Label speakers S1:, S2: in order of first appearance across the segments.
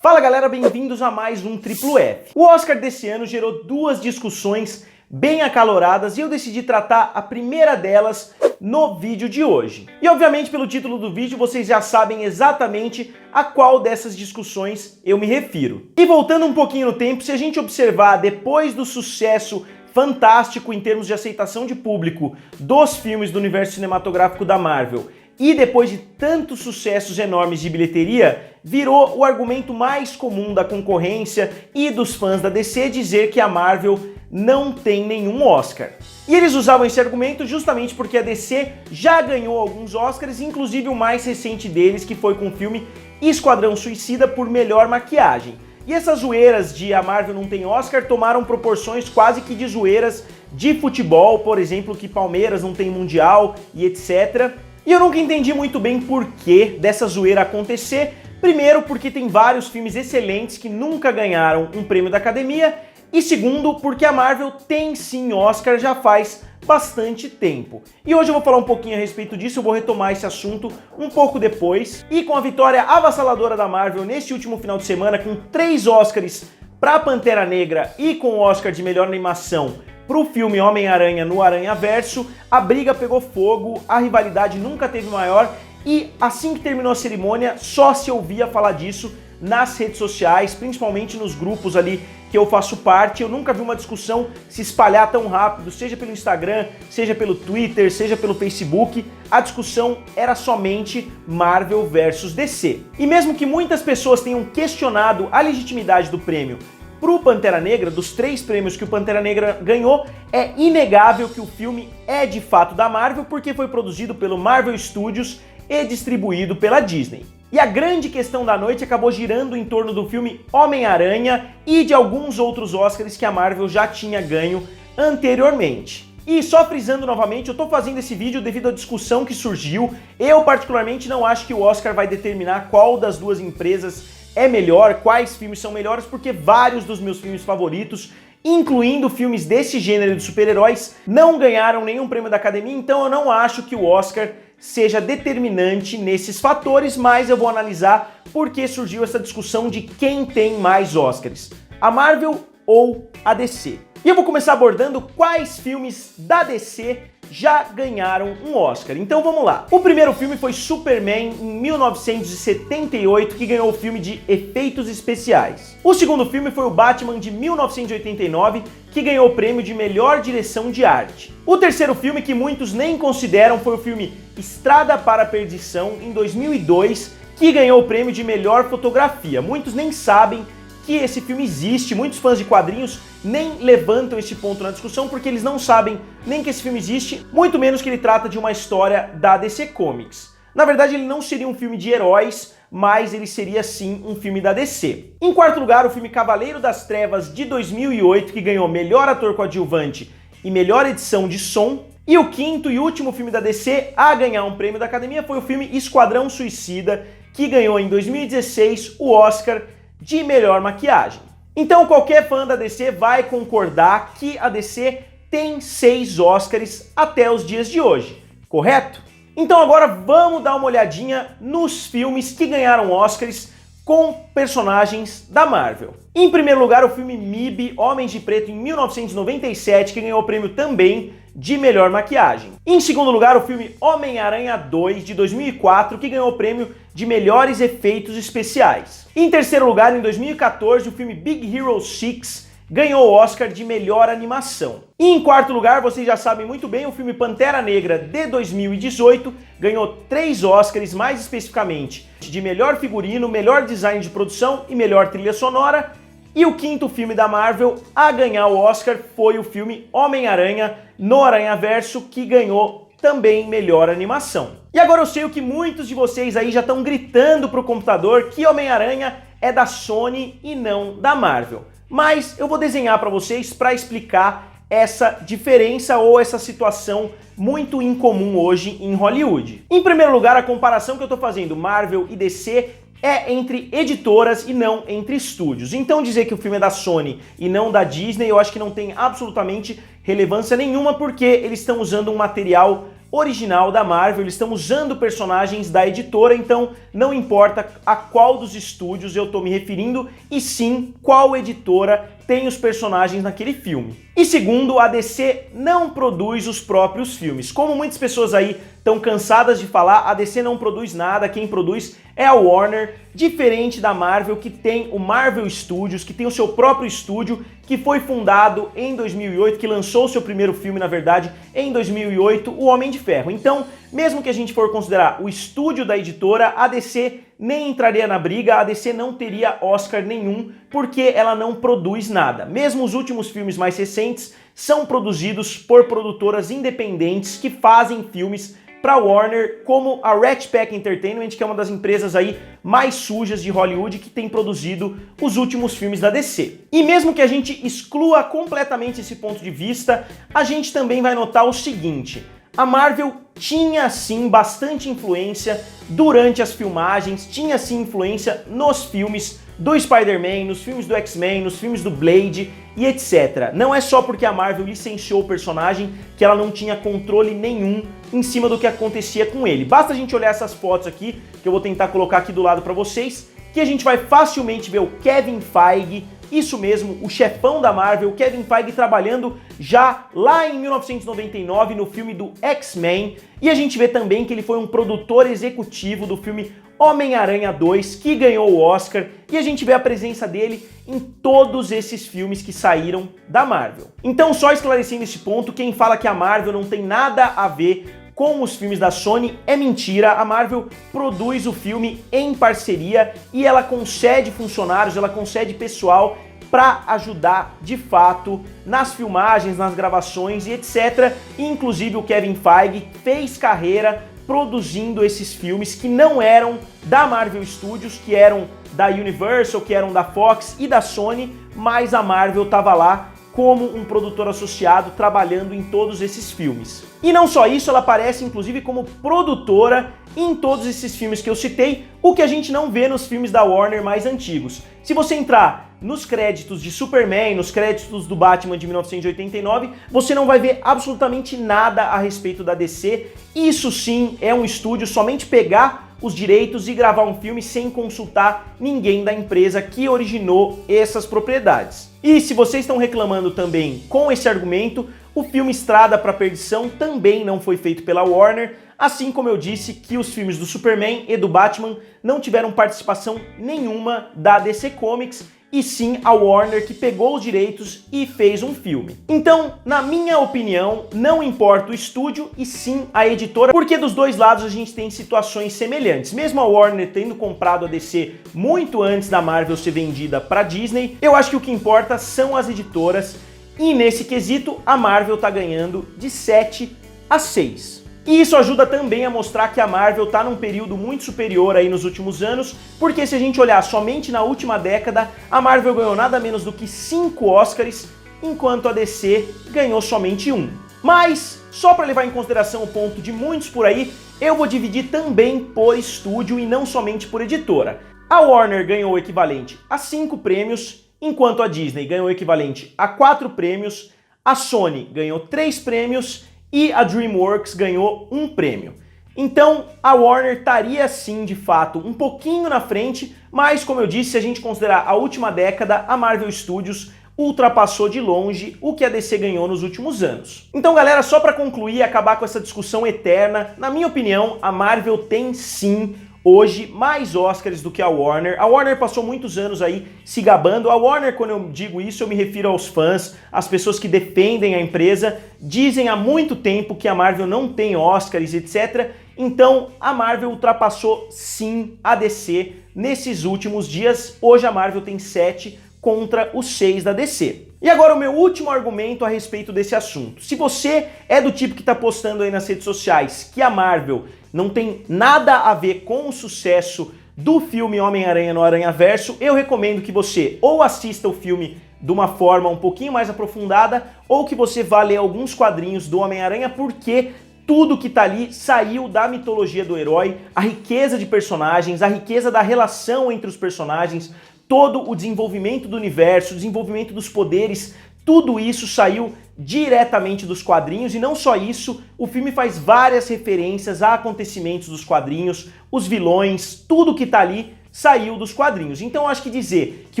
S1: Fala galera, bem-vindos a mais um Triplo F. O Oscar desse ano gerou duas discussões bem acaloradas e eu decidi tratar a primeira delas no vídeo de hoje. E obviamente pelo título do vídeo vocês já sabem exatamente a qual dessas discussões eu me refiro. E voltando um pouquinho no tempo, se a gente observar depois do sucesso fantástico em termos de aceitação de público dos filmes do universo cinematográfico da Marvel, e depois de tantos sucessos enormes de bilheteria, virou o argumento mais comum da concorrência e dos fãs da DC dizer que a Marvel não tem nenhum Oscar. E eles usavam esse argumento justamente porque a DC já ganhou alguns Oscars, inclusive o mais recente deles, que foi com o filme Esquadrão Suicida por melhor maquiagem. E essas zoeiras de a Marvel não tem Oscar tomaram proporções quase que de zoeiras de futebol, por exemplo, que Palmeiras não tem Mundial e etc. E eu nunca entendi muito bem por que dessa zoeira acontecer. Primeiro, porque tem vários filmes excelentes que nunca ganharam um prêmio da Academia. E segundo, porque a Marvel tem sim Oscar já faz bastante tempo. E hoje eu vou falar um pouquinho a respeito disso, eu vou retomar esse assunto um pouco depois. E com a vitória avassaladora da Marvel neste último final de semana, com 3 Oscars para Pantera Negra e com o Oscar de melhor animação pro filme Homem-Aranha no Aranhaverso, a briga pegou fogo, a rivalidade nunca teve maior e assim que terminou a cerimônia só se ouvia falar disso nas redes sociais, principalmente nos grupos ali que eu faço parte. Eu nunca vi uma discussão se espalhar tão rápido, seja pelo Instagram, seja pelo Twitter, seja pelo Facebook. A discussão era somente Marvel versus DC. E mesmo que muitas pessoas tenham questionado a legitimidade do prêmio pro Pantera Negra, dos 3 prêmios que o Pantera Negra ganhou, é inegável que o filme é de fato da Marvel porque foi produzido pelo Marvel Studios e distribuído pela Disney. E a grande questão da noite acabou girando em torno do filme Homem-Aranha e de alguns outros Oscars que a Marvel já tinha ganho anteriormente. E só frisando novamente, eu tô fazendo esse vídeo devido à discussão que surgiu. Eu particularmente não acho que o Oscar vai determinar qual das duas empresas é melhor, quais filmes são melhores, porque vários dos meus filmes favoritos, incluindo filmes desse gênero de super-heróis, não ganharam nenhum prêmio da Academia, então eu não acho que o Oscar seja determinante nesses fatores, mas eu vou analisar por que surgiu essa discussão de quem tem mais Oscars, a Marvel ou a DC. E eu vou começar abordando quais filmes da DC já ganharam um Oscar. Então vamos lá. O primeiro filme foi Superman, em 1978, que ganhou o filme de efeitos especiais. O segundo filme foi o Batman, de 1989, que ganhou o prêmio de melhor direção de arte. O terceiro filme, que muitos nem consideram, foi o filme Estrada para a Perdição, em 2002, que ganhou o prêmio de melhor fotografia. Muitos nem sabem que esse filme existe, muitos fãs de quadrinhos nem levantam esse ponto na discussão porque eles não sabem nem que esse filme existe, muito menos que ele trata de uma história da DC Comics. Na verdade, ele não seria um filme de heróis, mas ele seria sim um filme da DC. Em quarto lugar, o filme Cavaleiro das Trevas, de 2008, que ganhou melhor ator coadjuvante e melhor edição de som. E o quinto e último filme da DC a ganhar um prêmio da Academia foi o filme Esquadrão Suicida, que ganhou em 2016 o Oscar de melhor maquiagem. Então qualquer fã da DC vai concordar que a DC tem 6 Oscars até os dias de hoje, correto? Então agora vamos dar uma olhadinha nos filmes que ganharam Oscars com personagens da Marvel. Em primeiro lugar, o filme MIB, Homens de Preto, em 1997, que ganhou o prêmio também de melhor maquiagem. Em segundo lugar, o filme Homem-Aranha 2, de 2004, que ganhou o prêmio de melhores efeitos especiais. Em terceiro lugar, em 2014, o filme Big Hero 6 ganhou o Oscar de melhor animação. E em quarto lugar, vocês já sabem muito bem, o filme Pantera Negra, de 2018, ganhou 3 Oscars, mais especificamente de melhor figurino, melhor design de produção e melhor trilha sonora. E o quinto filme da Marvel a ganhar o Oscar foi o filme Homem-Aranha no Aranhaverso, que ganhou também melhor animação. E agora eu sei o que muitos de vocês aí já estão gritando pro computador, que Homem-Aranha é da Sony e não da Marvel. Mas eu vou desenhar para vocês para explicar essa diferença ou essa situação muito incomum hoje em Hollywood. Em primeiro lugar, a comparação que eu estou fazendo Marvel e DC é entre editoras e não entre estúdios. Então dizer que o filme é da Sony e não da Disney, eu acho que não tem absolutamente relevância nenhuma, porque eles estão usando um material original da Marvel, eles estão usando personagens da editora, então não importa a qual dos estúdios eu tô me referindo, e sim qual editora tem os personagens naquele filme. E segundo, a DC não produz os próprios filmes. Como muitas pessoas aí estão cansadas de falar, a DC não produz nada, quem produz é a Warner, diferente da Marvel, que tem o Marvel Studios, que tem o seu próprio estúdio, que foi fundado em 2008, que lançou seu primeiro filme, na verdade, em 2008, O Homem de Ferro. Então, mesmo que a gente for considerar o estúdio da editora, a DC nem entraria na briga, a DC não teria Oscar nenhum, porque ela não produz nada. Mesmo os últimos filmes mais recentes são produzidos por produtoras independentes que fazem filmes para Warner, como a Rat Pack Entertainment, que é uma das empresas aí mais sujas de Hollywood, que tem produzido os últimos filmes da DC. E mesmo que a gente exclua completamente esse ponto de vista, a gente também vai notar o seguinte: a Marvel tinha sim bastante influência durante as filmagens, tinha sim influência nos filmes do Spider-Man, nos filmes do X-Men, nos filmes do Blade e etc. Não é só porque a Marvel licenciou o personagem que ela não tinha controle nenhum em cima do que acontecia com ele. Basta a gente olhar essas fotos aqui, que eu vou tentar colocar aqui do lado para vocês, que a gente vai facilmente ver o Kevin Feige, isso mesmo, o chefão da Marvel, Kevin Feige, trabalhando já lá em 1999 no filme do X-Men, e a gente vê também que ele foi um produtor executivo do filme Homem-Aranha 2, que ganhou o Oscar, e a gente vê a presença dele em todos esses filmes que saíram da Marvel. Então, só esclarecendo esse ponto, quem fala que a Marvel não tem nada a ver com os filmes da Sony é mentira. A Marvel produz o filme em parceria e ela concede funcionários, ela concede pessoal para ajudar de fato nas filmagens, nas gravações e etc. E, inclusive, o Kevin Feige fez carreira produzindo esses filmes que não eram da Marvel Studios, que eram da Universal, que eram da Fox e da Sony, mas a Marvel estava lá como um produtor associado trabalhando em todos esses filmes. E não só isso, ela aparece inclusive como produtora em todos esses filmes que eu citei, o que a gente não vê nos filmes da Warner mais antigos. Se você entrar nos créditos de Superman, nos créditos do Batman de 1989, você não vai ver absolutamente nada a respeito da DC. Isso sim é um estúdio somente pegar os direitos e gravar um filme sem consultar ninguém da empresa que originou essas propriedades. E se vocês estão reclamando também com esse argumento, o filme Estrada para a Perdição também não foi feito pela Warner, assim como eu disse que os filmes do Superman e do Batman não tiveram participação nenhuma da DC Comics, e sim a Warner que pegou os direitos e fez um filme. Então, na minha opinião, não importa o estúdio e sim a editora, porque dos dois lados a gente tem situações semelhantes. Mesmo a Warner tendo comprado a DC muito antes da Marvel ser vendida para Disney, eu acho que o que importa são as editoras, e nesse quesito a Marvel tá ganhando de 7-6. E isso ajuda também a mostrar que a Marvel está num período muito superior aí nos últimos anos, porque se a gente olhar somente na última década, a Marvel ganhou nada menos do que 5 Oscars, enquanto a DC ganhou somente 1. Mas, só para levar em consideração o ponto de muitos por aí, eu vou dividir também por estúdio e não somente por editora. A Warner ganhou o equivalente a 5 prêmios, enquanto a Disney ganhou o equivalente a 4 prêmios, a Sony ganhou 3 prêmios, e a DreamWorks ganhou 1 prêmio. Então a Warner estaria sim, de fato, um pouquinho na frente, mas como eu disse, se a gente considerar a última década, a Marvel Studios ultrapassou de longe o que a DC ganhou nos últimos anos. Então galera, só para concluir e acabar com essa discussão eterna, na minha opinião, a Marvel tem sim hoje mais Oscars do que a Warner. A Warner passou muitos anos aí se gabando. A Warner, quando eu digo isso, eu me refiro aos fãs, às pessoas que defendem a empresa, dizem há muito tempo que a Marvel não tem Oscars, etc. Então, a Marvel ultrapassou sim a DC nesses últimos dias. Hoje a Marvel tem 7 contra os 6 da DC. E agora o meu último argumento a respeito desse assunto. Se você é do tipo que está postando aí nas redes sociais que a Marvel não tem nada a ver com o sucesso do filme Homem-Aranha no Aranhaverso, eu recomendo que você ou assista o filme de uma forma um pouquinho mais aprofundada, ou que você vá ler alguns quadrinhos do Homem-Aranha, porque tudo que tá ali saiu da mitologia do herói, a riqueza de personagens, a riqueza da relação entre os personagens, todo o desenvolvimento do universo, o desenvolvimento dos poderes, tudo isso saiu diretamente dos quadrinhos, e não só isso, o filme faz várias referências a acontecimentos dos quadrinhos, os vilões, tudo que tá ali saiu dos quadrinhos. Então eu acho que dizer que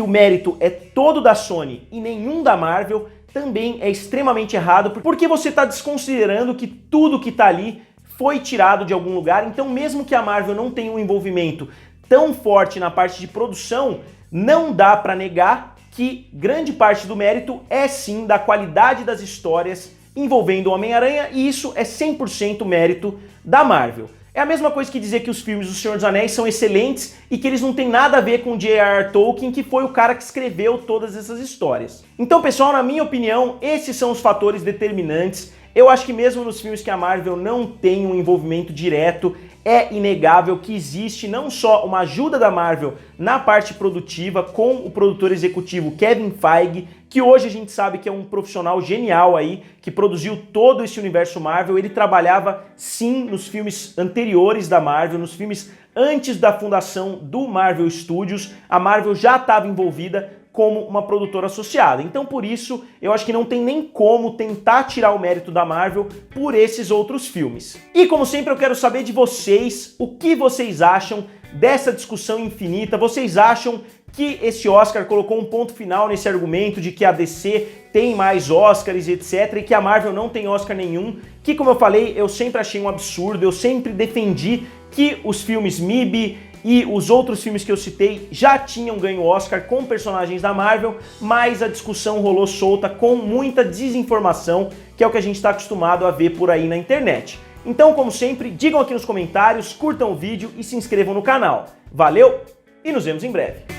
S1: o mérito é todo da Sony e nenhum da Marvel também é extremamente errado, porque você está desconsiderando que tudo que tá ali foi tirado de algum lugar. Então mesmo que a Marvel não tenha um envolvimento tão forte na parte de produção, não dá para negar que grande parte do mérito é sim da qualidade das histórias envolvendo o Homem-Aranha, e isso é 100% mérito da Marvel. É a mesma coisa que dizer que os filmes do Senhor dos Anéis são excelentes e que eles não têm nada a ver com J.R.R. Tolkien, que foi o cara que escreveu todas essas histórias. Então, pessoal, na minha opinião, esses são os fatores determinantes. Eu acho que mesmo nos filmes que a Marvel não tem um envolvimento direto, é inegável que existe não só uma ajuda da Marvel na parte produtiva com o produtor executivo Kevin Feige, que hoje a gente sabe que é um profissional genial aí, que produziu todo esse universo Marvel. Ele trabalhava sim nos filmes anteriores da Marvel, nos filmes antes da fundação do Marvel Studios. A Marvel já estava envolvida como uma produtora associada. Então por isso eu acho que não tem nem como tentar tirar o mérito da Marvel por esses outros filmes. E como sempre eu quero saber de vocês, o que vocês acham dessa discussão infinita. Vocês acham que esse Oscar colocou um ponto final nesse argumento de que a DC tem mais Oscars e etc, e que a Marvel não tem Oscar nenhum, que como eu falei, eu sempre achei um absurdo, eu sempre defendi que os filmes MIB e os outros filmes que eu citei já tinham ganho Oscar com personagens da Marvel, mas a discussão rolou solta com muita desinformação, que é o que a gente está acostumado a ver por aí na internet. Então, como sempre, digam aqui nos comentários, curtam o vídeo e se inscrevam no canal. Valeu e nos vemos em breve!